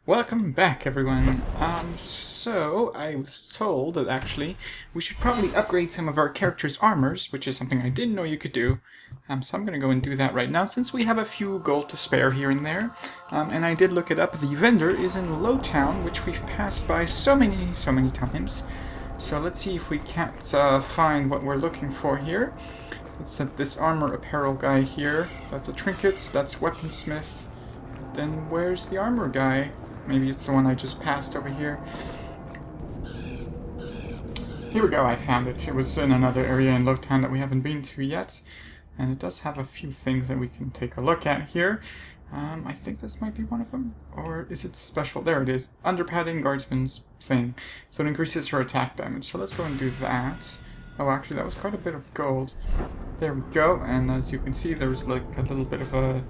Welcome back, everyone. So I was told that actually we should probably upgrade some of our characters' armors, which is something I didn't know you could do. So I'm gonna go and do that right now, since we have a few gold to spare here and there. And I did look it up. The vendor is in Lowtown, which we've passed by so many times. So let's see if we can't find what we're looking for here. Let's set this armor apparel guy here. That's the trinkets. That's weaponsmith. Then where's the armor guy? Maybe it's the one I just passed over here. Here we go, I found it. It was in another area in Lowtown that we haven't been to yet. And it does have a few things that we can take a look at here. I think this might be one of them. Or is it special? There it is. Underpadding guardsman's thing. So it increases her attack damage. So let's go and do that. Oh, actually, that was quite a bit of gold. There we go. And as you can see, there's like a little bit of a...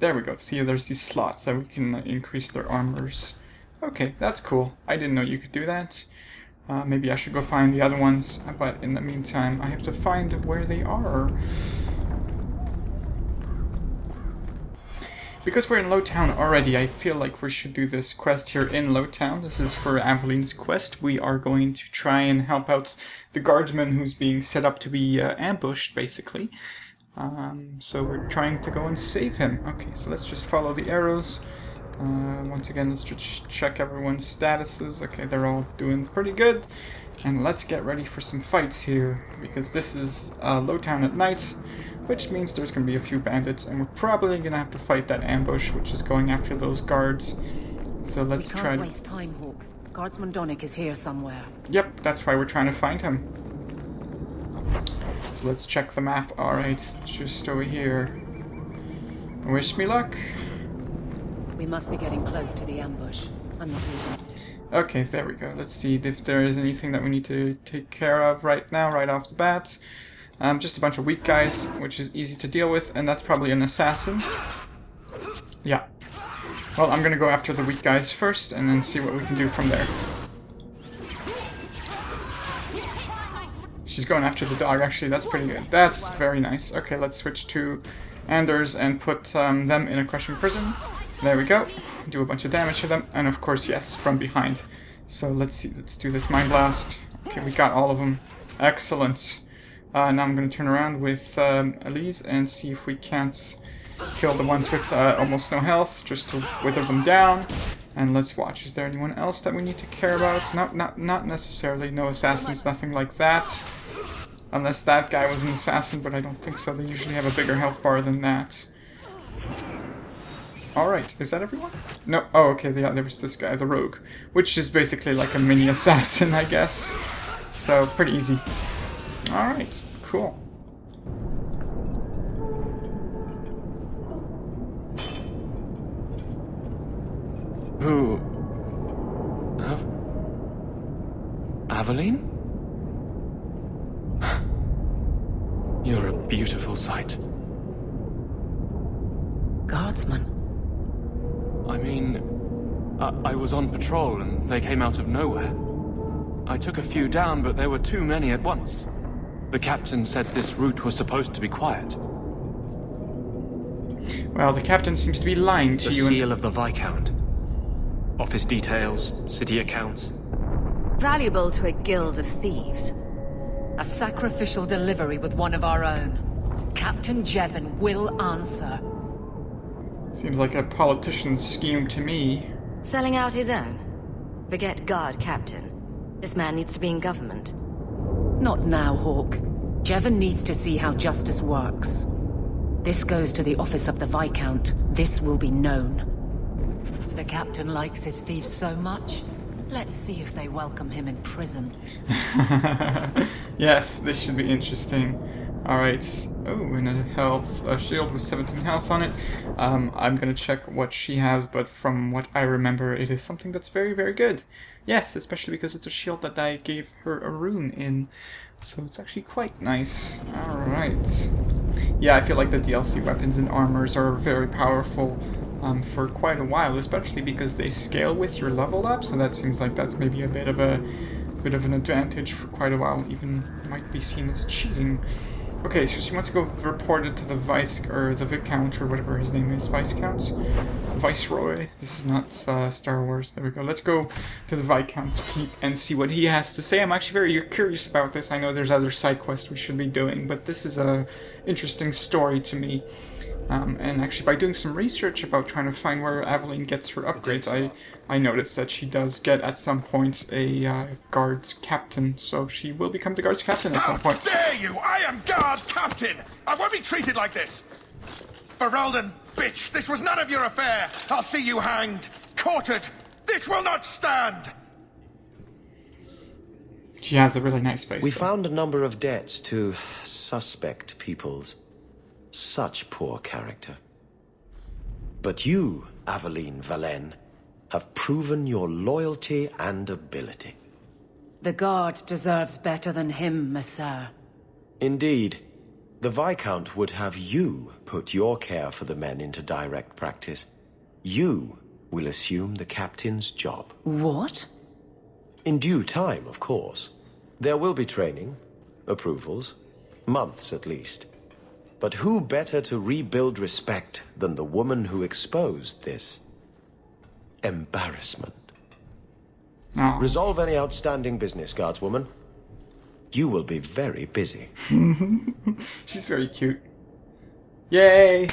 There we go. See, there's these slots that we can increase their armors. Okay, that's cool. I didn't know you could do that. Maybe I should go find the other ones, but in the meantime, I have to find where they are. Because we're in Lowtown already, I feel like we should do this quest here in Lowtown. This is for Aveline's quest. We are going to try and help out the guardsman who's being set up to be ambushed, basically. So we're trying to go and save him. Okay, so let's just follow the arrows. Once again, let's just check everyone's statuses. Okay, they're all doing pretty good. And let's get ready for some fights here, because this is Lowtown at night, which means there's going to be a few bandits, and we're probably going to have to fight that ambush, which is going after those guards. So let's try to... We can't waste time, Hawk. Guardsman Donnick is here somewhere. Yep, that's why we're trying to find him. So let's check the map. Alright, just over here. Wish me luck. We must be getting close to the ambush. I'm not losing. Okay, there we go. Let's see if there is anything that we need to take care of right now, right off the bat. Just a bunch of weak guys, which is easy to deal with, and that's probably an assassin. Yeah. Well, I'm gonna go after the weak guys first, and then see what we can do from there. She's going after the dog, actually. That's pretty good. That's very nice. Okay, let's switch to Anders and put them in a crushing prison. There we go. Do a bunch of damage to them. And of course, yes, from behind. So let's see. Let's do this Mind Blast. Okay, we got all of them. Excellent. Now I'm going to turn around with Elise and see if we can't kill the ones with almost no health, just to wither them down. And let's watch. Is there anyone else that we need to care about? Not necessarily. No assassins, nothing like that. Unless that guy was an assassin, but I don't think so. They usually have a bigger health bar than that. Alright, is that everyone? No, oh, okay, yeah, there was this guy, the rogue. Which is basically like a mini assassin, I guess. So, pretty easy. Alright, cool. Who? Aveline? You're a beautiful sight. Guardsman? I mean, I was on patrol and they came out of nowhere. I took a few down, but there were too many at once. The captain said this route was supposed to be quiet. Well, the captain seems to be lying to you. The seal of the Viscount. Office details, city accounts. Valuable to a guild of thieves. A sacrificial delivery with one of our own. Captain Jevon will answer. Seems like a politician's scheme to me. Selling out his own? Forget guard, Captain. This man needs to be in government. Not now, Hawk. Jevon needs to see how justice works. This goes to the office of the Viscount. This will be known. The captain likes his thieves so much. Let's see if they welcome him in prison. Yes, this should be interesting. Alright, oh, and a shield with 17 health on it. I'm gonna check what she has, but from what I remember, it is something that's very, very good. Yes, especially because it's a shield that I gave her a rune in. So it's actually quite nice. Alright. Yeah, I feel like the DLC weapons and armors are very powerful for quite a while, especially because they scale with your level up, so that seems like that's maybe a bit of an advantage for quite a while, even might be seen as cheating. Okay, so she wants to go report it to the vice, or the Viscount, or whatever his name is. Viscount? Viceroy. This is not Star Wars. There we go. Let's go to the Viscount's keep and see what he has to say. I'm actually very curious about this. I know there's other side quests we should be doing, but this is a interesting story to me. And actually, by doing some research about trying to find where Aveline gets her upgrades, I noticed that she does get, at some point, a guards captain. So she will become the guards captain at some point. How dare you! I am guard captain! I won't be treated like this! Ferelden, bitch, this was none of your affair! I'll see you hanged, quartered! This will not stand! She has a really nice face. We though. found a number of debts to suspect peoples. Such poor character. But you, Aveline Valen, have proven your loyalty and ability. The guard deserves better than him, Messire. Indeed. The Viscount would have you put your care for the men into direct practice. You will assume the captain's job. What? In due time, of course. There will be training, approvals, months at least. But who better to rebuild respect than the woman who exposed this embarrassment? Oh. Resolve any outstanding business, guardswoman. You will be very busy. She's very cute. Yay!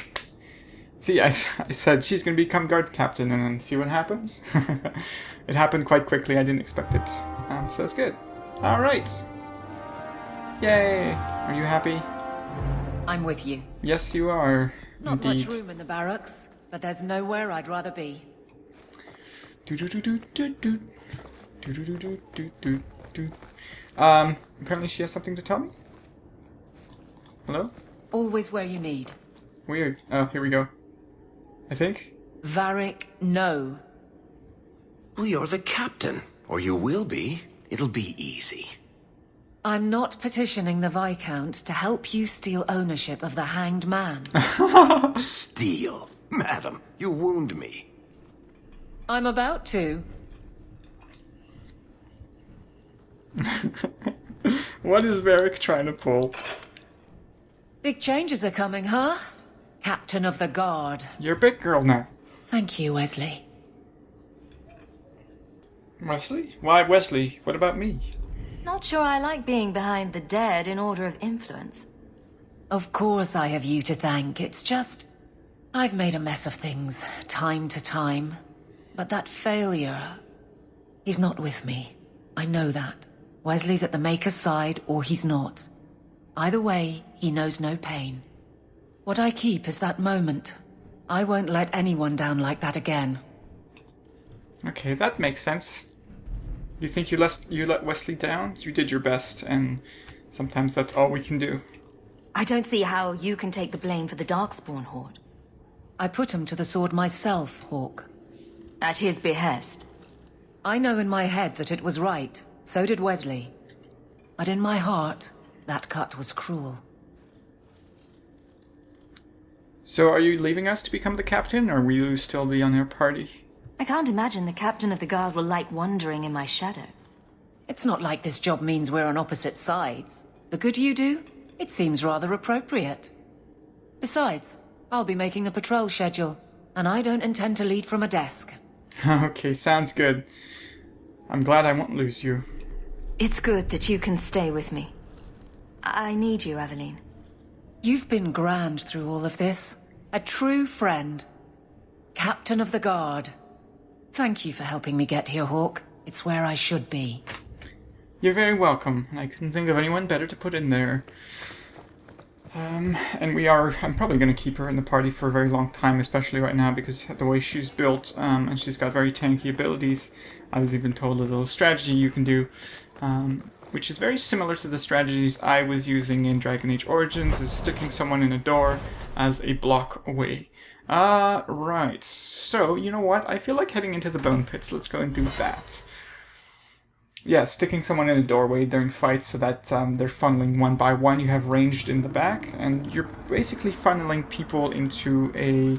See, I said she's going to become guard captain, and then see what happens. It happened quite quickly. I didn't expect it. So that's good. All right. Yay! Are you happy? I'm with you. Yes, you are. Not Indeed. much room in the barracks, but there's nowhere I'd rather be. Apparently she has something to tell me. Hello? Always where you need. Weird. Oh, here we go. I think. Varric, no. Well, you're the captain. Or you will be. It'll be easy. I'm not petitioning the Viscount to help you steal ownership of the Hanged Man. Steal. Madam, you wound me. I'm about to. What is Varric trying to pull? Big changes are coming, huh? Captain of the Guard. You're a big girl now. Thank you, Wesley. Wesley? Why Wesley? What about me? Not sure I like being behind the dead in order of influence. Of course I have you to thank. It's just... I've made a mess of things, time to time. But that failure... He's not with me. I know that. Wesley's at the Maker's side, or he's not. Either way, he knows no pain. What I keep is that moment. I won't let anyone down like that again. Okay, that makes sense. You think you let Wesley down? You did your best, and sometimes that's all we can do. I don't see how you can take the blame for the Darkspawn Horde. I put him to the sword myself, Hawk. At his behest. I know in my head that it was right. So did Wesley. But in my heart, that cut was cruel. So are you leaving us to become the captain, or will you still be on our party? I can't imagine the captain of the guard will like wandering in my shadow. It's not like this job means we're on opposite sides. The good you do, it seems rather appropriate. Besides, I'll be making the patrol schedule, and I don't intend to lead from a desk. Okay, sounds good. I'm glad I won't lose you. It's good that you can stay with me. I need you, Aveline. You've been grand through all of this. A true friend. Captain of the Guard. Thank you for helping me get here, Hawk. It's where I should be. You're very welcome. I couldn't think of anyone better to put in there. And I'm probably going to keep her in the party for a very long time, especially right now, because the way she's built, and she's got very tanky abilities. I was even told a little strategy you can do, which is very similar to the strategies I was using in Dragon Age Origins, is sticking someone in a door as a block away. Right, so, you know what? I feel like heading into the Bone Pits. Let's go and do that. Yeah, sticking someone in a doorway during fights so that they're funneling one by one. You have ranged in the back, and you're basically funneling people into a,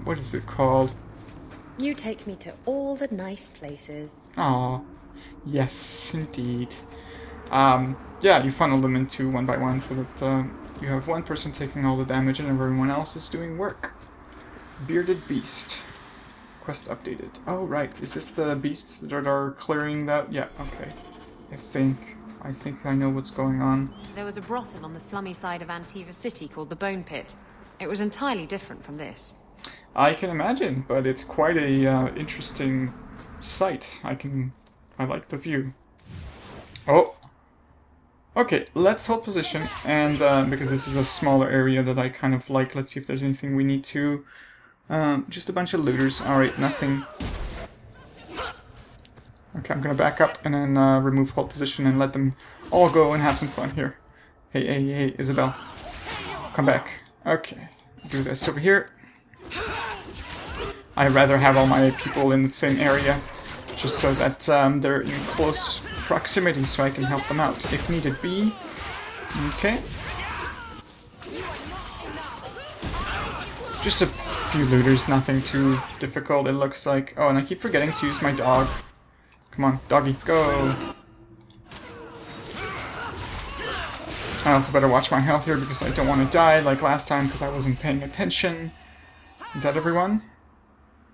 what is it called? You take me to all the nice places. Aw, yes, indeed. yeah, you funnel them into one by one so that you have one person taking all the damage and everyone else is doing work. Bearded Beast. Quest updated. Oh, right. Is this the beasts that are clearing that? Yeah, okay. I think I know what's going on. There was a brothel on the slummy side of Antiva City called the Bone Pit. It was entirely different from this. I can imagine, but it's quite a interesting sight. I like the view. Oh! Okay, let's hold position, and because this is a smaller area that I kind of like, let's see if there's anything we need to... just a bunch of looters. Alright, nothing. Okay, I'm gonna back up and then remove hold position and let them all go and have some fun here. Hey, Isabel. Come back. Okay, do this over here. I'd rather have all my people in the same area, just so that they're in close proximity so I can help them out if needed be. Okay. Just a few looters, nothing too difficult it looks like. Oh, and I keep forgetting to use my dog. Come on, doggy, go! I also better watch my health here because I don't want to die like last time because I wasn't paying attention. Is that everyone?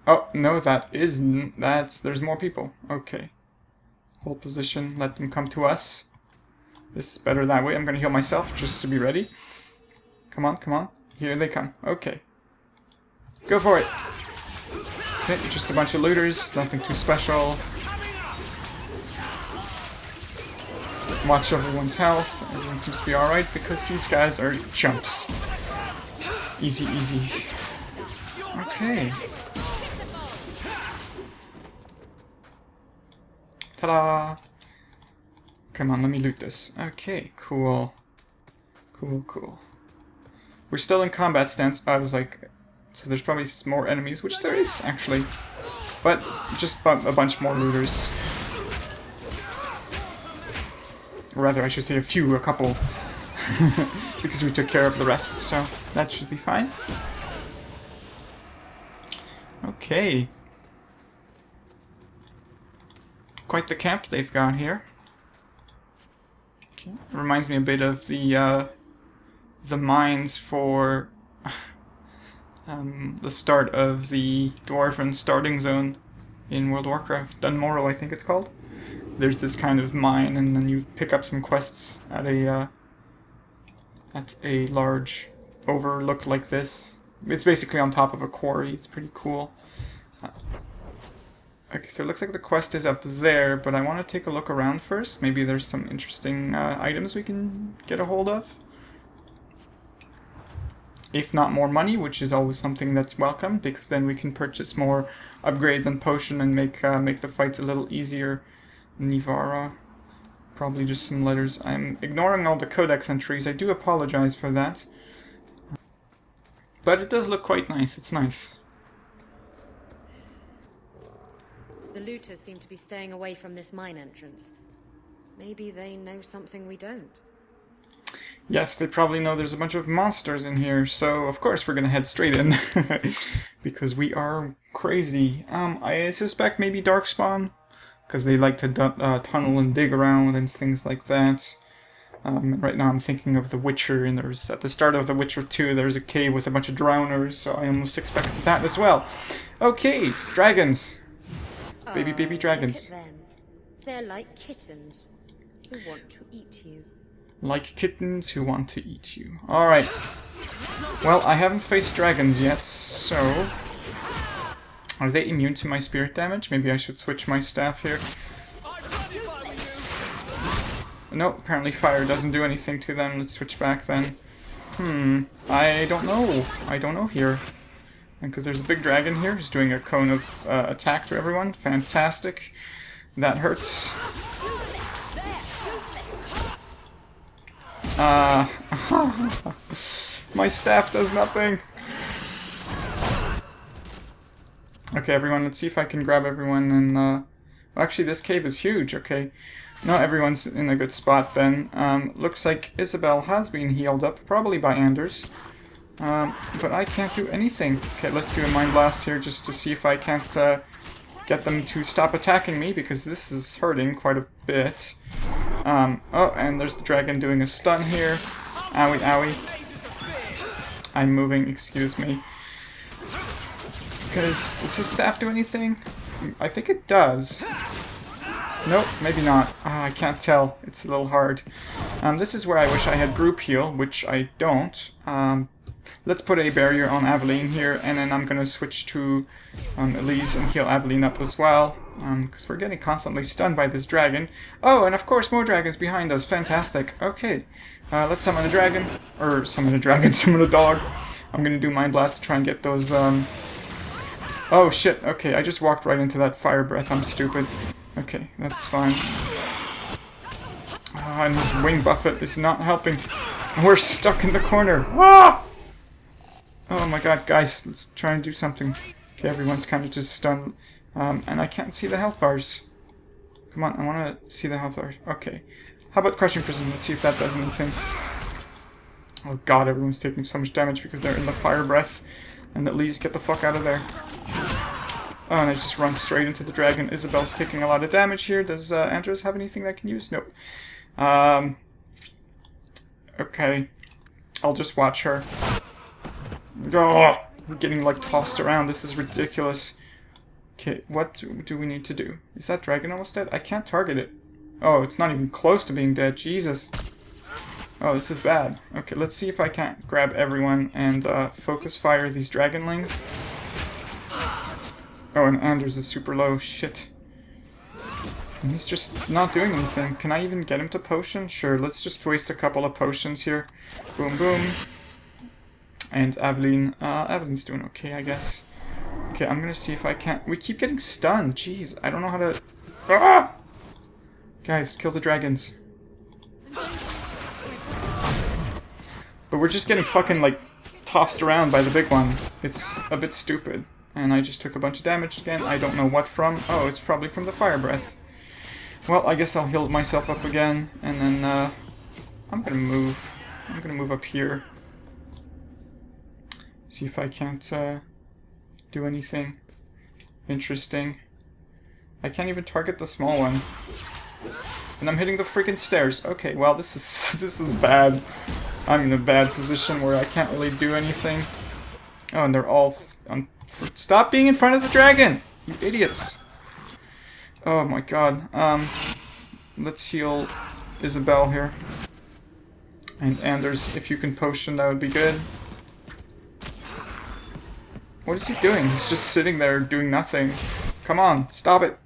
Oh, no, that isn't. There's more people. Okay. Hold position, let them come to us. This is better that way. I'm gonna heal myself just to be ready. Come on, come on. Here they come. Okay. Go for it! Okay, just a bunch of looters, nothing too special. Watch everyone's health. Everyone seems to be alright because these guys are chumps. Easy, easy. Okay. Ta-da! Come on, let me loot this. Okay, cool. Cool. We're still in combat stance. I was like... So there's probably more enemies, which there is, actually. But just a bunch more looters. Or rather, I should say a couple. Because we took care of the rest, so that should be fine. Okay. Quite the camp they've got here. Okay. Reminds me a bit of the mines for the start of the Dwarven starting zone in World of Warcraft. Dunmorrow, I think it's called. There's this kind of mine, and then you pick up some quests at a large overlook like this. It's basically on top of a quarry. It's pretty cool. Okay, so it looks like the quest is up there, but I want to take a look around first. Maybe there's some interesting items we can get a hold of. If not more money, which is always something that's welcome, because then we can purchase more upgrades and potion and make the fights a little easier. Nivara. Probably just some letters. I'm ignoring all the codex entries. I do apologize for that. But it does look quite nice. It's nice. The looters seem to be staying away from this mine entrance. Maybe they know something we don't. Yes, they probably know there's a bunch of monsters in here, so of course we're gonna head straight in. Because we are crazy. I suspect maybe Darkspawn, because they like to tunnel and dig around and things like that. Right now I'm thinking of The Witcher, and there's at the start of The Witcher 2 there's a cave with a bunch of drowners, so I almost expected that as well. Okay, dragons! Baby dragons. Look at them. They're like kittens who want to eat you. Like kittens who want to eat you. Alright. Well, I haven't faced dragons yet, so... Are they immune to my spirit damage? Maybe I should switch my staff here. No, apparently fire doesn't do anything to them. Let's switch back then. I don't know. I don't know here. And because there's a big dragon here who's doing a cone of attack to everyone. Fantastic. That hurts. My staff does nothing. Okay, everyone, let's see if I can grab everyone and, well, actually, this cave is huge, okay. No, everyone's in a good spot then. Looks like Isabel has been healed up, probably by Anders. But I can't do anything. Okay, let's do a Mind Blast here just to see if I can't, get them to stop attacking me, because this is hurting quite a bit. Oh, and there's the dragon doing a stun here. Owie, owie. I'm moving, excuse me. Because, does his staff do anything? I think it does. Nope, maybe not. I can't tell. It's a little hard. This is where I wish I had group heal, which I don't. Let's put a barrier on Aveline here, and then I'm gonna switch to Elise and heal Aveline up as well. Because we're getting constantly stunned by this dragon. Oh, and of course more dragons behind us. Fantastic. Okay, let's summon a dragon. Or summon a dragon, summon a dog. I'm gonna do Mind Blast to try and get those, Oh shit, okay, I just walked right into that fire breath. I'm stupid. Okay, that's fine. And this wing buffet is not helping. We're stuck in the corner. Ah! Oh my god, guys, let's try and do something. Okay, everyone's kind of just stunned. And I can't see the health bars. Come on, I want to see the health bars. Okay. How about Crushing Prison? Let's see if that does anything. Oh god, everyone's taking so much damage because they're in the fire breath. And at least get the fuck out of there. Oh, and I just run straight into the dragon. Isabel's taking a lot of damage here. Does Andres have anything that I can use? Nope. Okay. I'll just watch her. Oh, I'm getting like tossed around. This is ridiculous. Okay, what do we need to do? Is that dragon almost dead? I can't target it. Oh, it's not even close to being dead. Jesus. Oh, this is bad. Okay, let's see if I can't grab everyone and focus fire these dragonlings. Oh, and Anders is super low. Shit. And he's just not doing anything. Can I even get him to potion? Sure, let's just waste a couple of potions here. Boom, boom. And Aveline. Aveline's doing okay, I guess. Okay, I'm gonna see if I can't... We keep getting stunned. Jeez, I don't know how to... Ah! Guys, kill the dragons. But we're just getting fucking, like, tossed around by the big one. It's a bit stupid. And I just took a bunch of damage again. I don't know what from. Oh, it's probably from the fire breath. Well, I guess I'll heal myself up again. And then, I'm gonna move. I'm gonna move up here. See if I can't, do anything interesting. I can't even target the small one. And I'm hitting the freaking stairs. Okay, well, this is bad. I'm in a bad position where I can't really do anything. Oh, and they're all... Stop being in front of the dragon! You idiots! Oh my god. Let's heal Isabel here. And Anders, if you can potion, that would be good. What is he doing? He's just sitting there doing nothing. Come on, stop it!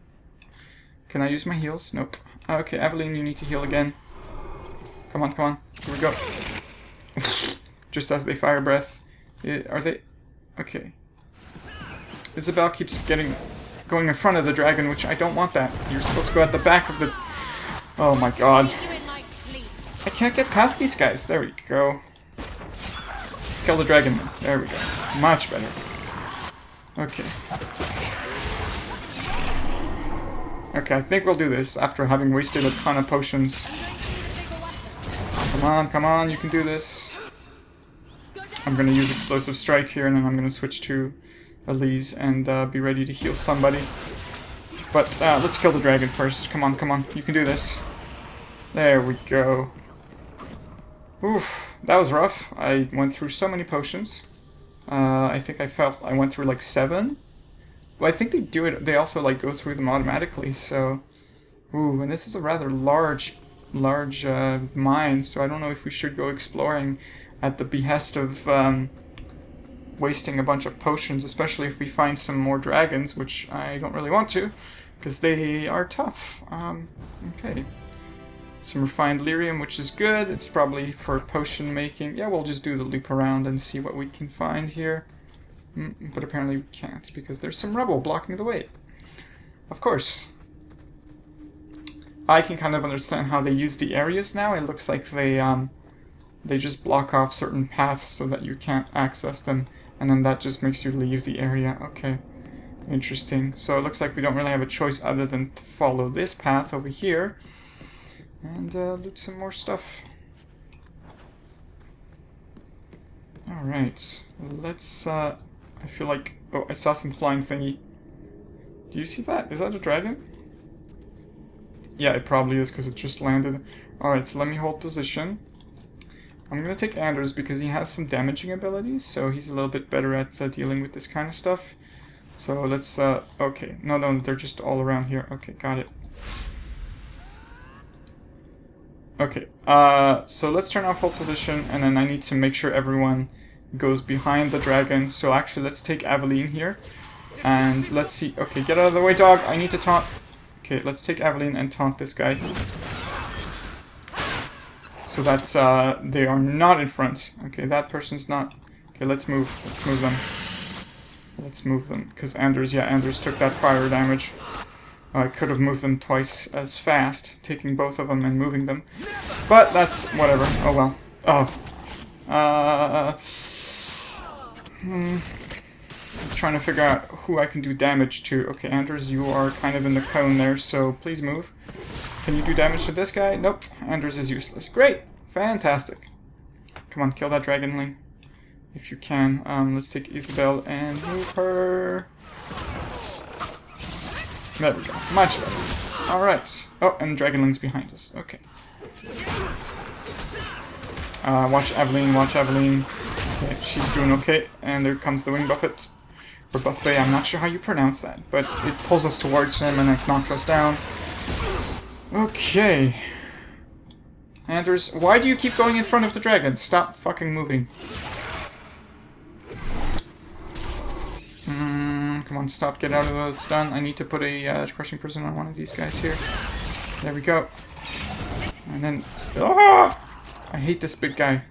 Can I use my heals? Nope. Okay, Aveline, you need to heal again. Come on, come on. Here we go. Just as they fire breath. Are they... Okay. Isabel keeps going in front of the dragon, which I don't want that. You're supposed to go at the back of the... Oh my god. I can't get past these guys. There we go. Kill the dragon. There we go. Much better. Okay. Okay, I think we'll do this after having wasted a ton of potions. Come on, you can do this. I'm gonna use Explosive Strike here, and then I'm gonna switch to Elise and be ready to heal somebody. But let's kill the dragon first. Come on, you can do this. There we go. Oof, that was rough. I went through so many potions. I think I went through like 7. Well, I think they do it, they also like go through them automatically, so... Ooh, and this is a rather large mine, so I don't know if we should go exploring at the behest of wasting a bunch of potions, especially if we find some more dragons, which I don't really want to, because they are tough. Okay. Some refined lyrium, which is good. It's probably for potion making. Yeah, we'll just do the loop around and see what we can find here. But apparently we can't, because there's some rubble blocking the way. Of course. I can kind of understand how they use the areas now. It looks like they just block off certain paths so that you can't access them, and then that just makes you leave the area. Okay, interesting. So it looks like we don't really have a choice other than to follow this path over here and loot some more stuff. Alright, let's, I feel like, oh, I saw some flying thingy. Do you see that? Is that a dragon? Yeah, it probably is because it just landed. Alright, so let me hold position. I'm gonna take Anders because he has some damaging abilities, so he's a little bit better at dealing with this kind of stuff. So let's, okay. No, they're just all around here. Okay, got it. Okay, so let's turn off hold position, and then I need to make sure everyone goes behind the dragon. So actually, let's take Aveline here. And let's see. Okay, get out of the way, dog. I need to taunt. Okay, let's take Aveline and taunt this guy. So that's, they are not in front. Okay, that person's not. Okay, let's move. Let's move them. Let's move them. Because Anders, yeah, Anders took that fire damage. I could have moved them twice as fast, taking both of them and moving them. But that's whatever. Oh well. Oh. I'm trying to figure out who I can do damage to. Okay, Anders, you are kind of in the cone there, so please move. Can you do damage to this guy? Nope. Anders is useless. Great. Fantastic. Come on, kill that dragonling. If you can. Let's take Isabel and move her. There we go. Much better. Alright. Oh, and Dragonling's behind us. Okay. Watch Aveline, watch Aveline. Okay, she's doing okay. And there comes the wing buffet. Or buffet, I'm not sure how you pronounce that. But it pulls us towards him and it knocks us down. Okay. Anders, why do you keep going in front of the dragon? Stop fucking moving. Come on, stop, get out of the stun. I need to put a crushing prison on one of these guys here. There we go. And then... Ah! I hate this big guy.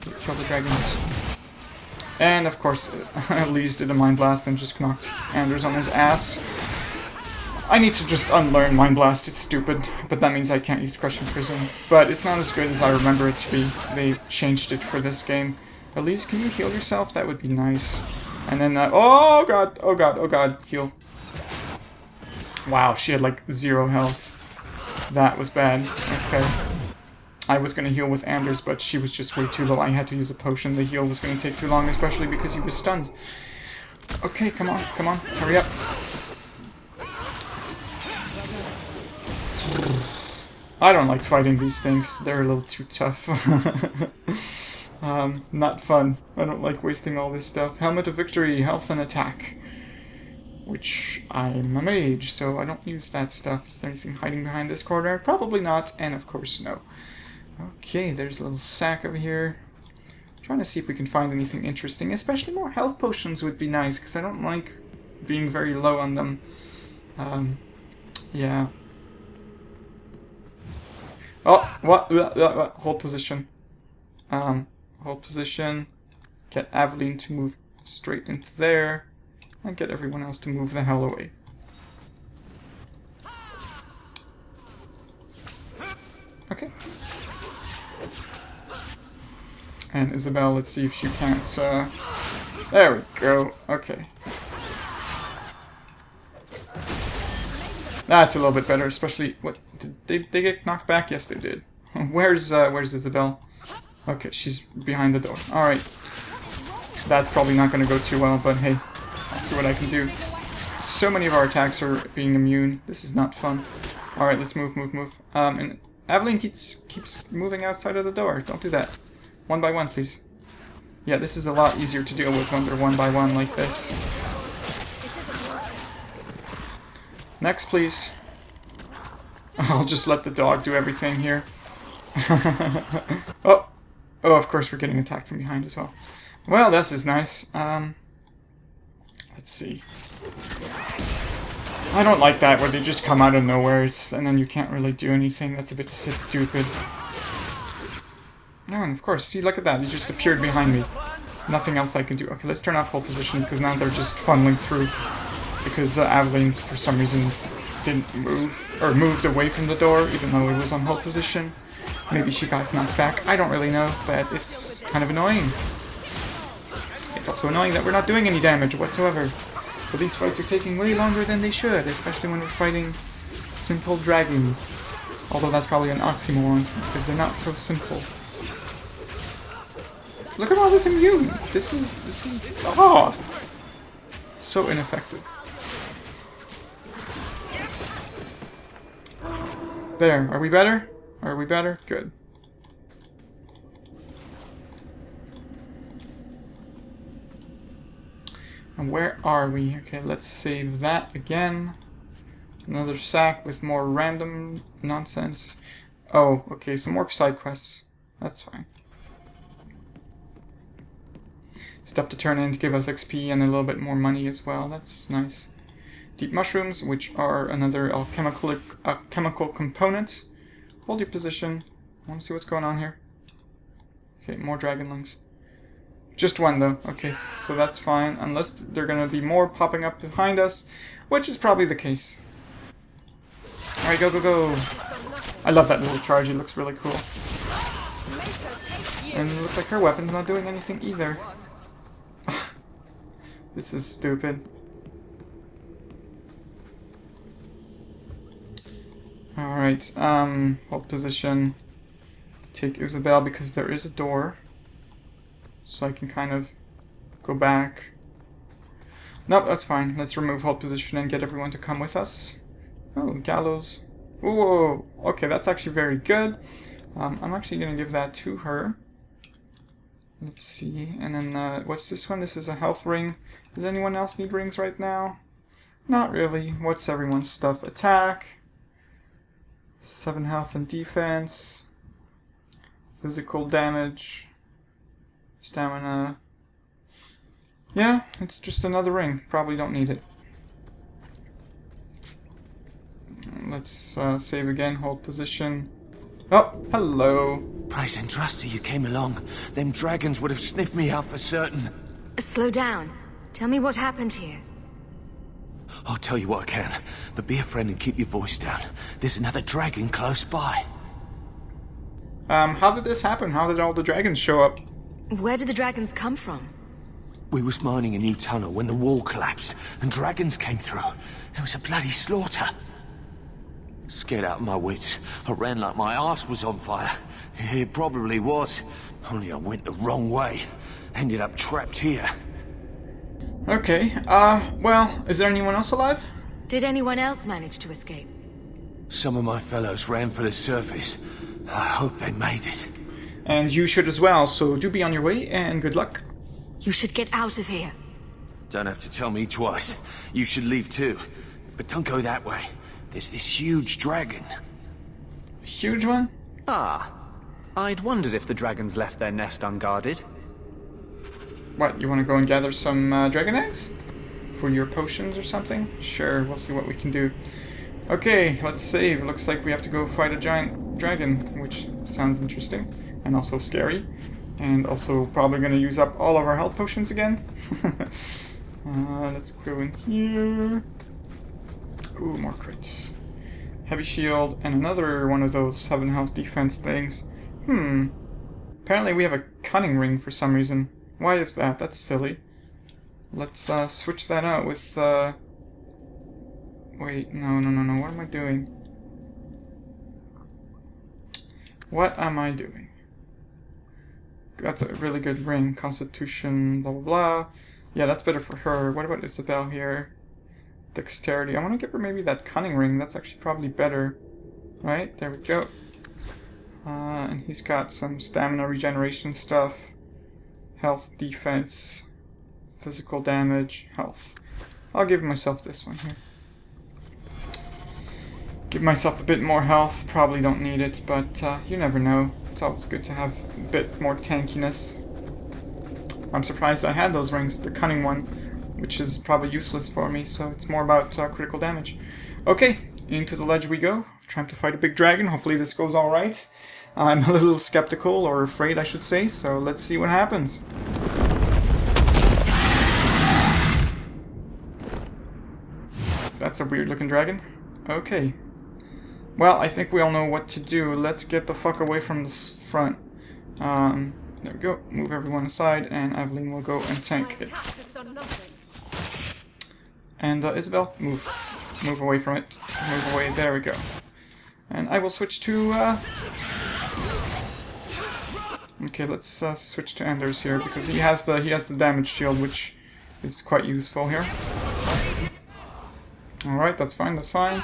Kill the dragons. And of course, Lee's did a Mind Blast and just knocked Anders on his ass. I need to just unlearn Mind Blast, it's stupid. But that means I can't use Crushing Prison. But it's not as good as I remember it to be. They changed it for this game. Elise, can you heal yourself? That would be nice. And then, oh god, oh god, oh god, heal. Wow, she had like 0 health. That was bad. Okay. I was gonna heal with Anders, but she was just way too low. I had to use a potion. The heal was gonna take too long, especially because he was stunned. Okay, come on, hurry up. I don't like fighting these things. They're a little too tough. Not fun. I don't like wasting all this stuff. Helmet of Victory, health and attack. Which, I'm a mage, so I don't use that stuff. Is there anything hiding behind this corner? Probably not, and of course no. Okay, there's a little sack over here. Trying to see if we can find anything interesting. Especially more health potions would be nice, because I don't like being very low on them. Yeah. Oh, what? Hold position. Hold position. Get Aveline to move straight into there. And get everyone else to move the hell away. Okay. And Isabel, let's see if she can't, there we go. Okay. That's a little bit better, especially... What? Did they get knocked back? Yes, they did. Where's Isabel? Okay, she's behind the door. Alright. That's probably not going to go too well, but hey. I'll see what I can do. So many of our attacks are being immune. This is not fun. Alright, let's move. And Aveline keeps moving outside of the door. Don't do that. One by one, please. Yeah, this is a lot easier to deal with when they're one by one like this. Next, please. I'll just let the dog do everything here. Oh, of course we're getting attacked from behind as well. Well, this is nice. Let's see. I don't like that where they just come out of nowhere and then you can't really do anything. That's a bit stupid. No, and of course, see, look at that. He just appeared behind me. Nothing else I can do. Okay, let's turn off hold position because now they're just funneling through. Because Aveline, for some reason, didn't move, or moved away from the door, even though it was on hold position. Maybe she got knocked back. I don't really know, but it's kind of annoying. It's also annoying that we're not doing any damage whatsoever. But these fights are taking way longer than they should, especially when we're fighting simple dragons. Although that's probably an oxymoron, because they're not so simple. Look at all this immune! This is so ineffective. There, are we better? Are we better? Good. And where are we? Okay, let's save that again. Another sack with more random nonsense. Oh, okay, some more side quests. That's fine. Stuff to turn in to give us XP and a little bit more money as well. That's nice. Deep mushrooms, which are another chemical component. Hold your position. I want to see what's going on here. Okay, more dragon lungs. Just one though. Okay, so that's fine. Unless there are going to be more popping up behind us, which is probably the case. Alright, go, go, go. I love that little charge. It looks really cool. And it looks like her weapon's not doing anything either. This is stupid. Alright, hold position. Take Isabel because there is a door. So I can kind of go back. Nope, that's fine. Let's remove hold position and get everyone to come with us. Oh, gallows. Whoa, okay, that's actually very good. I'm actually going to give that to her. Let's see. And then, what's this one? This is a health ring. Does anyone else need rings right now? Not really. What's everyone's stuff? Attack. 7 health and defense. Physical damage. Stamina. Yeah, it's just another ring. Probably don't need it. Let's save again. Hold position. Oh, hello. Price and trusty you came along. Them dragons would have sniffed me out for certain. Slow down. Tell me what happened here. I'll tell you what I can, but be a friend and keep your voice down. There's another dragon close by. How did this happen? How did all the dragons show up? Where did the dragons come from? We was mining a new tunnel when the wall collapsed, and dragons came through. There was a bloody slaughter. Scared out of my wits, I ran like my arse was on fire. It probably was, only I went the wrong way. Ended up trapped here. Okay, well, is there anyone else alive? Did anyone else manage to escape? Some of my fellows ran for the surface. I hope they made it. And you should as well, so do be on your way, and good luck. You should get out of here. Don't have to tell me twice. You should leave too. But don't go that way. There's this huge dragon. A huge one? Ah, I'd wondered if the dragons left their nest unguarded. What, you want to go and gather some dragon eggs? For your potions or something? Sure, we'll see what we can do. Okay, let's save. Looks like we have to go fight a giant dragon, which sounds interesting. And also scary. And also probably going to use up all of our health potions again. Let's go in here. Ooh, more crits. Heavy shield, and another one of those 7 health defense things. Apparently we have a cunning ring for some reason. Why is that? That's silly. Let's switch that out with, wait, no. What am I doing? What am I doing? That's a really good ring. Constitution, blah, blah, blah. Yeah, that's better for her. What about Isabel here? Dexterity. I want to give her maybe that cunning ring. That's actually probably better. Right? There we go. And he's got some stamina regeneration stuff. Health, defense, physical damage, health. I'll give myself this one here. Give myself a bit more health. Probably don't need it, but you never know. It's always good to have a bit more tankiness. I'm surprised I had those rings, the cunning one, which is probably useless for me, so it's more about critical damage. Okay, into the ledge we go. Trying to fight a big dragon. Hopefully this goes alright. I'm a little skeptical, or afraid I should say, so let's see what happens. That's a weird looking dragon. Okay. Well, I think we all know what to do. Let's get the fuck away from this front. There we go. Move everyone aside, and Aveline will go and tank it. And Isabel, move. Move away from it. Move away. There we go. And I will switch to... Okay, let's switch to Anders here, because he has the damage shield, which is quite useful here. Alright, that's fine, that's fine.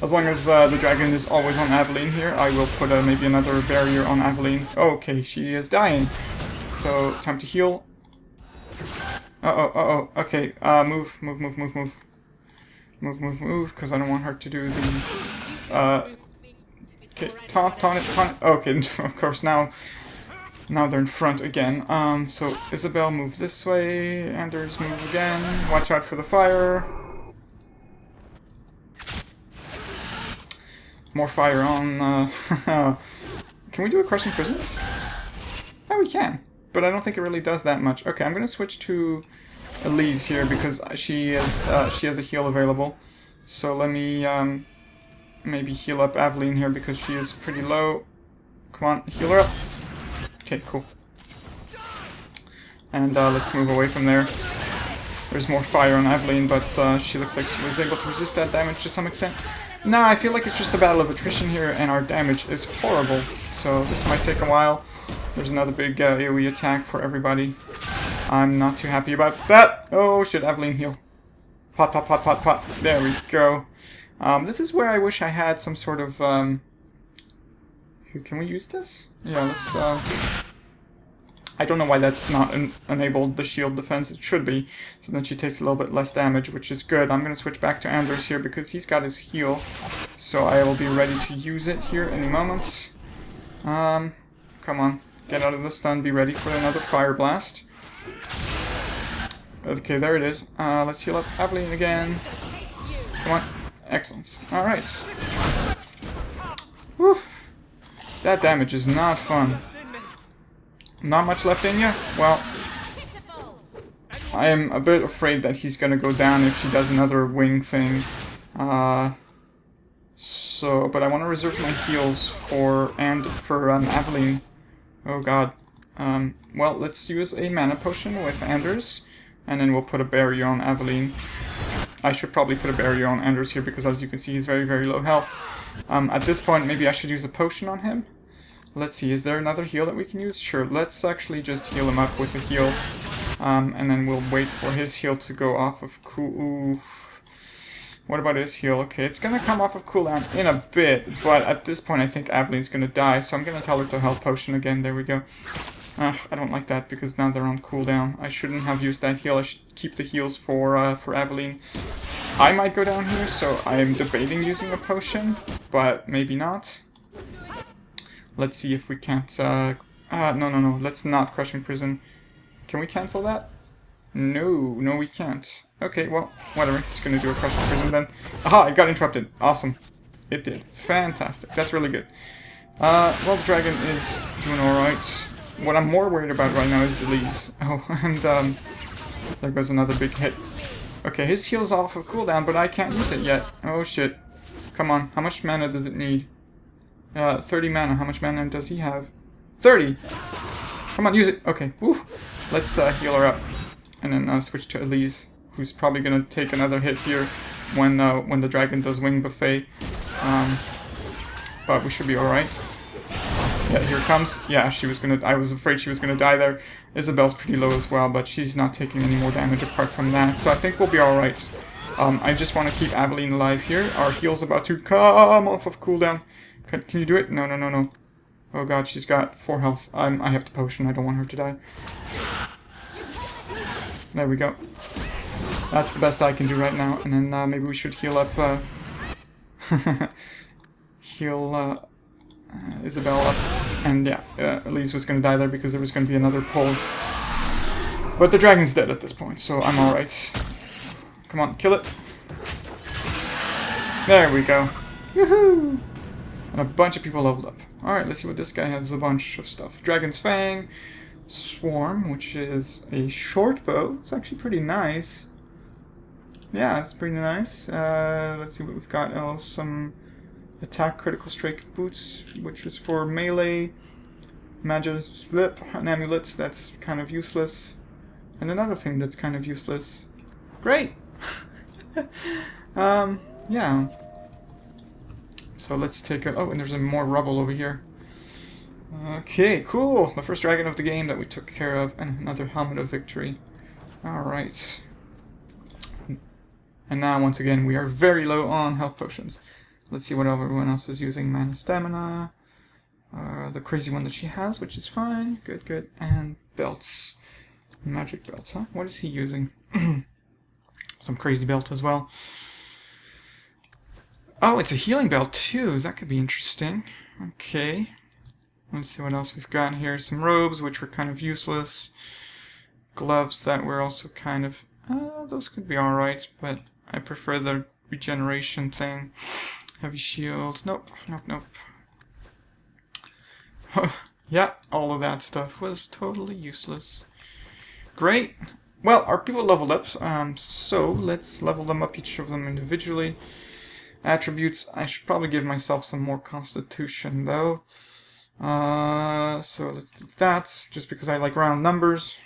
As long as the dragon is always on Aveline here, I will put maybe another barrier on Aveline. Okay, she is dying. So, time to heal. Uh-oh. Okay, move, because I don't want her to do the... okay, taunt it. Okay, of course, now they're in front again. So, Isabel, move this way. Anders, move again. Watch out for the fire. More fire on... Can we do a crushing prison? Oh, we can. But I don't think it really does that much. Okay, I'm gonna switch to Elise here because she has a heal available. So let me maybe heal up Aveline here because she is pretty low. Come on, heal her up. Okay, cool. And let's move away from there. There's more fire on Aveline, but she looks like she was able to resist that damage to some extent. Nah, I feel like it's just a battle of attrition here, and our damage is horrible. So this might take a while. There's another big AoE attack for everybody. I'm not too happy about that. Oh shit, Aveline heal. Pot. There we go. This is where I wish I had some sort of... Can we use this? Yeah, let's... I don't know why that's not enabled the shield defense. It should be. So then she takes a little bit less damage, which is good. I'm going to switch back to Anders here because he's got his heal. So I will be ready to use it here any moment. Come on. Get out of the stun. Be ready for another fire blast. Okay, there it is. Let's heal up Aveline again. Come on. Excellent. Alright. Whew. That damage is not fun. Not much left in you? Well, I am a bit afraid that he's gonna go down if she does another wing thing. But I want to reserve my heals for Aveline. Oh god. Well, let's use a mana potion with Anders, and then we'll put a barrier on Aveline. I should probably put a barrier on Anders here because, as you can see, he's very, very low health. At this point, maybe I should use a potion on him. Let's see, is there another heal that we can use? Sure, let's actually just heal him up with a heal. And then we'll wait for his heal to go off of cool... What about his heal? Okay, it's gonna come off of cooldown in a bit, but at this point I think Aveline's gonna die, so I'm gonna tell her to health potion again. There we go. I don't like that because now they're on cooldown. I shouldn't have used that heal. I should keep the heals for Aveline. I might go down here, so I'm debating using a potion, but maybe not. Let's see if we can't... no. Let's not Crushing Prison. Can we cancel that? No, we can't. Okay, well, whatever. It's gonna do a Crushing Prison then. Aha, it got interrupted. Awesome. It did. Fantastic. That's really good. Well, the dragon is doing alright. What I'm more worried about right now is Elise. Oh, and, there goes another big hit. Okay, his heal's off of cooldown, but I can't use it yet. Oh, shit. Come on. How much mana does it need? 30 mana. How much mana does he have? 30! Come on, use it. Okay, woo. Let's heal her up. And then switch to Elise, who's probably gonna take another hit here when the dragon does wing buffet. But we should be alright. Yeah, here it comes. Yeah, I was afraid she was gonna die there. Isabel's pretty low as well, but she's not taking any more damage apart from that. So I think we'll be alright. I just want to keep Aveline alive here. Our heal's about to come off of cooldown. Can you do it? No. Oh god, she's got 4 health. I have to potion. I don't want her to die. There we go. That's the best I can do right now. And then maybe we should heal up... heal Isabel up. And yeah, Elise was going to die there because there was going to be another pull. But the dragon's dead at this point, so I'm alright. Come on, kill it. There we go. Woohoo! And a bunch of people leveled up. Alright, let's see what this guy has. A bunch of stuff. Dragon's Fang. Swarm, which is a short bow. It's actually pretty nice. Yeah, it's pretty nice. Let's see what we've got else. Some attack critical strike boots, which is for melee. Magic split, an amulet that's kind of useless. And another thing that's kind of useless. Great! Yeah. So let's take a... Oh, and there's more rubble over here. Okay, cool. The first dragon of the game that we took care of, and another helmet of victory. Alright. And now, once again, we are very low on health potions. Let's see what everyone else is using. Mana stamina. The crazy one that she has, which is fine. Good, good. And belts. Magic belts, huh? What is he using? Some crazy belt as well. Oh, it's a healing belt too. That could be interesting. Okay. Let's see what else we've got here. Some robes, which were kind of useless. Gloves that were also kind of... those could be alright, but I prefer the regeneration thing. Heavy shield. Nope, nope, nope. Yeah, all of that stuff was totally useless. Great. Well, our people leveled up, so let's level them up, each of them individually. Attributes, I should probably give myself some more constitution, though. So let's do that, just because I like round numbers.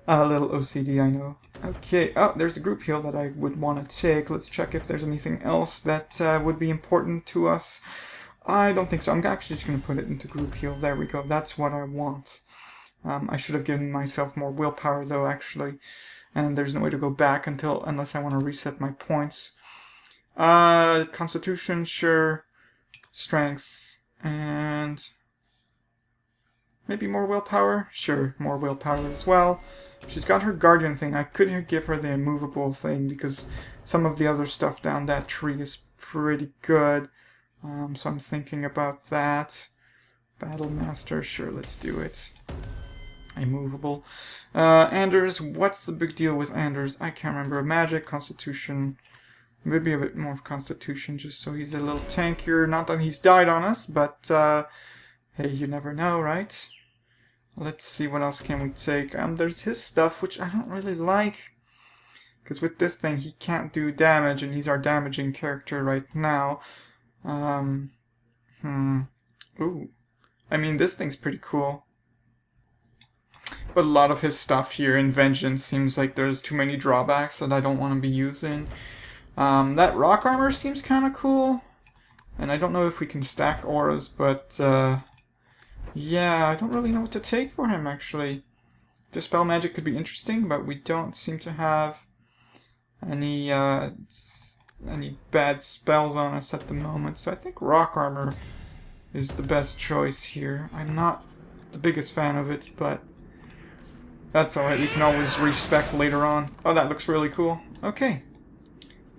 A little OCD, I know. Okay, oh, there's the group heal that I would want to take. Let's check if there's anything else that would be important to us. I don't think so. I'm actually just going to put it into group heal. There we go. That's what I want. I should have given myself more willpower, though, actually. And there's no way to go back unless I want to reset my points. Constitution, sure. Strength. And maybe more willpower? Sure, more willpower as well. She's got her guardian thing. I couldn't give her the immovable thing because some of the other stuff down that tree is pretty good. So I'm thinking about that. Battle Master, sure, let's do it. Immovable. Anders, what's the big deal with Anders? I can't remember. Magic, Constitution. Maybe a bit more of Constitution, just so he's a little tankier. Not that he's died on us, but hey, you never know, right? Let's see, what else can we take? There's his stuff, which I don't really like. Because with this thing, he can't do damage, and he's our damaging character right now. Ooh. I mean, this thing's pretty cool. But a lot of his stuff here in Vengeance seems like there's too many drawbacks that I don't want to be using. That rock armor seems kind of cool. And I don't know if we can stack auras, but yeah, I don't really know what to take for him, actually. Dispel Magic could be interesting, but we don't seem to have any bad spells on us at the moment. So I think rock armor is the best choice here. I'm not the biggest fan of it, but that's alright. We can always respec later on. Oh, that looks really cool. Okay.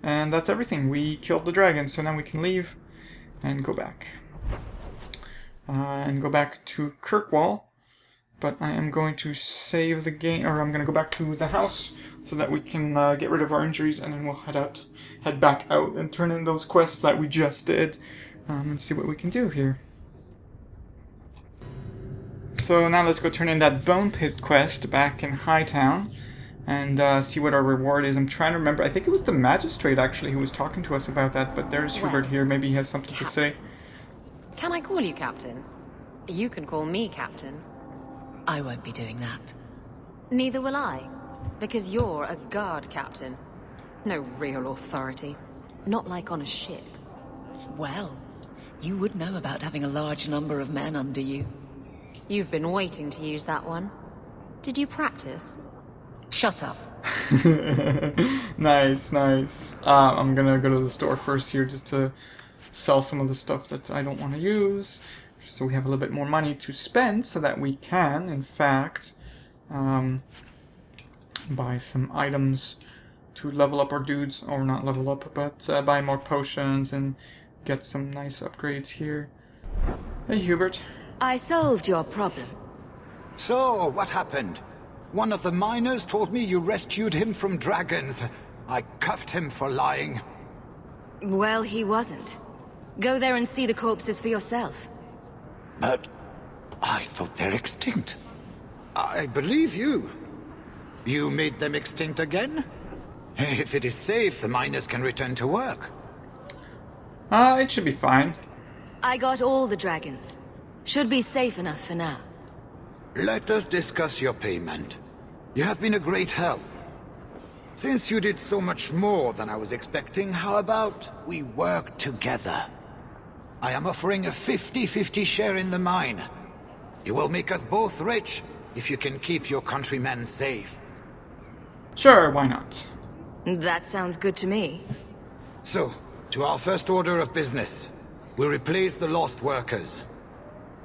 And that's everything. We killed the dragon, so now we can leave and go back. And go back to Kirkwall. But I am going to save the game, or I'm going to go back to the house so that we can get rid of our injuries, and then we'll head back out and turn in those quests that we just did, and see what we can do here. So now let's go turn in that Bone Pit quest back in Hightown and see what our reward is. I'm trying to remember. I think it was the Magistrate, actually, who was talking to us about that, but there's Hubert here. Maybe he has something to say. Can I call you Captain? You can call me Captain. I won't be doing that. Neither will I, because you're a guard captain. No real authority. Not like on a ship. Well, you would know about having a large number of men under you. You've been waiting to use that one. Did you practice? Shut up. Nice, nice. I'm gonna go to the store first here just to sell some of the stuff that I don't want to use, so we have a little bit more money to spend, so that we can, in fact, buy some items to level up our dudes, or not level up, but buy more potions and get some nice upgrades here. Hey, Hubert. I solved your problem. So, what happened? One of the miners told me you rescued him from dragons. I cuffed him for lying. Well, he wasn't. Go there and see the corpses for yourself. But I thought they're extinct. I believe you. You made them extinct again? If it is safe, the miners can return to work. It should be fine. I got all the dragons. Should be safe enough for now. Let us discuss your payment. You have been a great help. Since you did so much more than I was expecting, how about we work together? I am offering a 50-50 share in the mine. You will make us both rich if you can keep your countrymen safe. Sure, why not? That sounds good to me. So, To our first order of business. We'll replace the lost workers.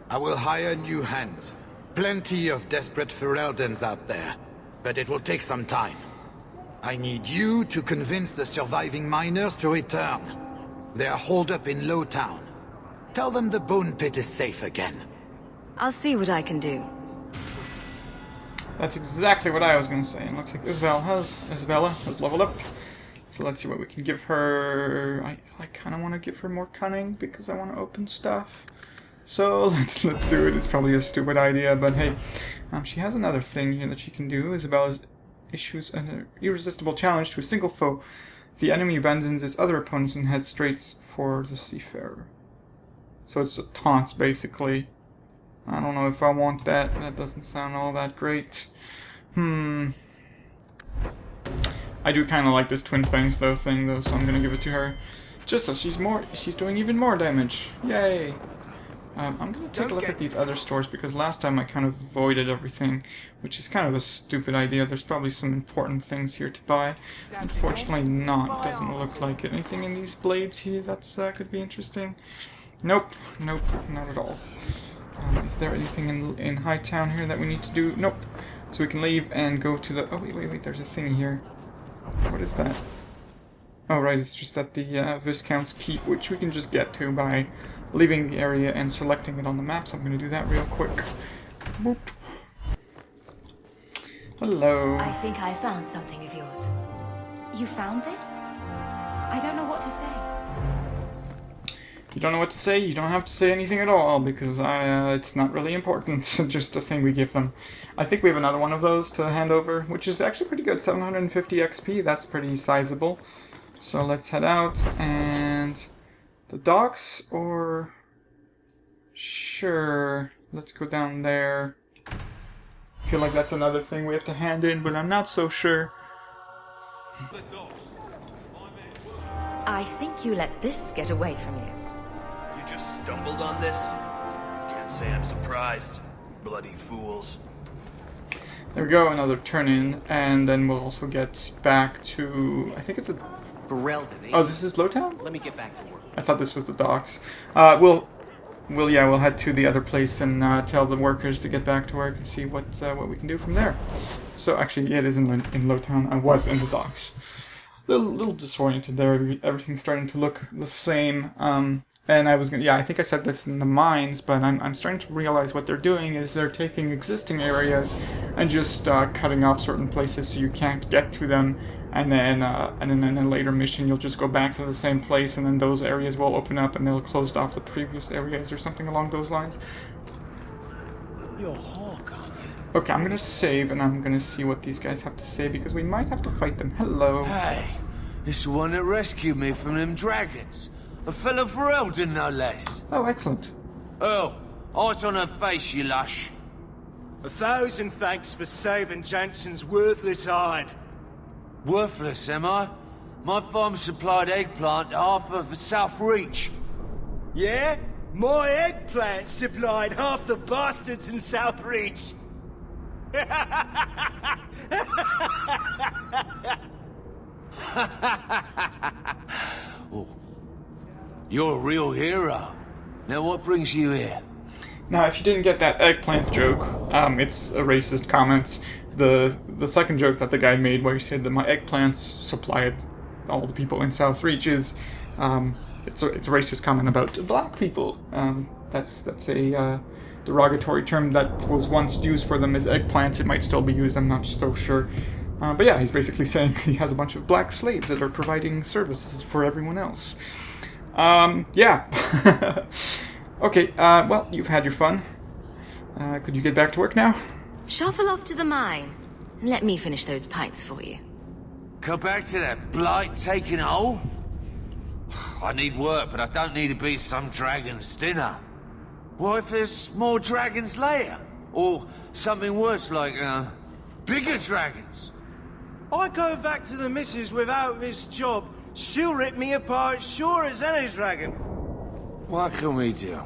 I will hire new hands. Plenty of desperate Fereldans out there, but it will take some time. I need you to convince the surviving miners to return. They are holed up in Lowtown. Tell them the Bone Pit is safe again. I'll see what I can do. That's exactly what I was going to say. It looks like Isabella has leveled up. So let's see what we can give her. I kind of want to give her more cunning because I want to open stuff. So let's do it. It's probably a stupid idea, but hey, she has another thing here that she can do. Isabella issues an irresistible challenge to a single foe. The enemy abandons its other opponents and heads straight for the seafarer. So it's a taunt, basically. I don't know if I want that. That doesn't sound all that great. I do kind of like this twin fangs though thing though, so I'm gonna give it to her, just so she's doing even more damage. Yay! I'm gonna take a look at these other stores because last time I kind of avoided everything, which is kind of a stupid idea. There's probably some important things here to buy. Unfortunately, not. Doesn't look like it. Anything in these blades here that's could be interesting? Nope, nope, not at all. Is there anything in Hightown here that we need to do? Nope. So we can leave and go to the... Oh, wait, there's a thing here. What is that? Oh, right, it's just at the Viscount's Keep, which we can just get to by leaving the area and selecting it on the map, so I'm going to do that real quick. Boop. Hello. I think I found something of yours. You found this? I don't know what to say. You don't know what to say, you don't have to say anything at all, because it's not really important, just a thing we give them. I think we have another one of those to hand over, which is actually pretty good, 750 XP, that's pretty sizable. So let's head out, and the docks, or... Sure, let's go down there. I feel like that's another thing we have to hand in, but I'm not so sure. I think you let this get away from you. Just stumbled on this? Can't say I'm surprised. Bloody fools. There we go, another turn in, and then we'll also get back to... I think it's a... Oh, this is Lowtown? Let me get back to work. I thought this was the docks. We'll head to the other place and tell the workers to get back to work and see what we can do from there. So actually, yeah, it is in Lowtown. I was in the docks. Little disoriented there. Everything's starting to look the same. And I was gonna, I think I said this in the mines, but I'm starting to realize what they're doing is they're taking existing areas and just cutting off certain places so you can't get to them, and then in a later mission you'll just go back to the same place, and then those areas will open up and they'll close off the previous areas or something along those lines. You're a hawk, aren't you? Okay, I'm gonna save and I'm gonna see what these guys have to say because we might have to fight them. Hello. Hey, it's the one that rescued me from them dragons. A fellow Ferelden, no less. Oh, excellent. Oh, eyes on her face, you lush. 1,000 thanks for saving Jansen's worthless hide. Worthless, am I? My farm supplied eggplant to half of the South Reach. Yeah? My eggplant supplied half the bastards in South Reach. Oh. You're a real hero. Now what brings you here? Now, if you didn't get that eggplant joke, it's a racist comment. The second joke that the guy made where he said that my eggplants supplied all the people in South Reach is, it's a racist comment about black people. That's a derogatory term that was once used for them as eggplants. It might still be used, I'm not so sure. But yeah, he's basically saying he has a bunch of black slaves that are providing services for everyone else. Yeah. Okay, well, you've had your fun. Could you get back to work now? Shuffle off to the mine, and let me finish those pints for you. Come back to that blight taking hole? I need work, but I don't need to be some dragon's dinner. What if there's more dragons later? Or something worse like, bigger dragons? I go back to the missus without this job. She'll rip me apart sure as any dragon. What can we do?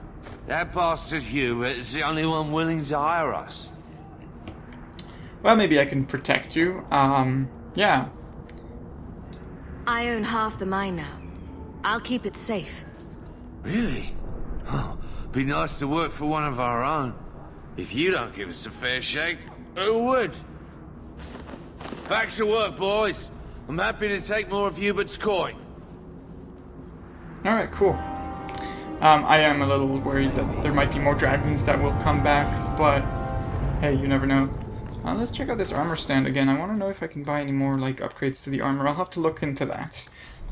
That bastard Hubert is the only one willing to hire us. Well, maybe I can protect you. Yeah. I own half the mine now. I'll keep it safe. Really? Oh, be nice to work for one of our own. If you don't give us a fair shake, who would? Back to work, boys. I'm happy to take more of Hubert's coin. Alright, cool. I am a little worried that there might be more dragons that will come back, but hey, you never know. Let's check out this armor stand again. I want to know if I can buy any more like upgrades to the armor. I'll have to look into that.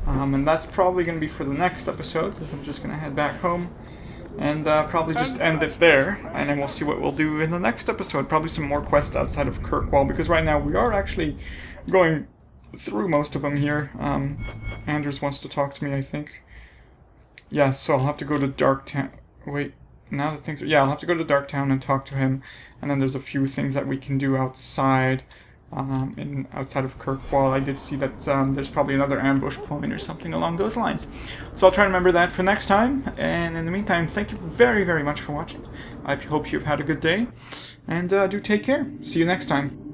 And that's probably going to be for the next episode, so I'm just going to head back home and probably just end it there, and then we'll see what we'll do in the next episode. Probably some more quests outside of Kirkwall, because right now we are actually going through most of them here. Anders wants to talk to me, I think. Yeah, so I'll have to go to Darktown. Wait, now that things are... Yeah, I'll have to go to Darktown and talk to him. And then there's a few things that we can do outside, outside of Kirkwall. I did see that there's probably another ambush point or something along those lines. So I'll try to remember that for next time. And in the meantime, thank you very, very much for watching. I hope you've had a good day. And do take care. See you next time.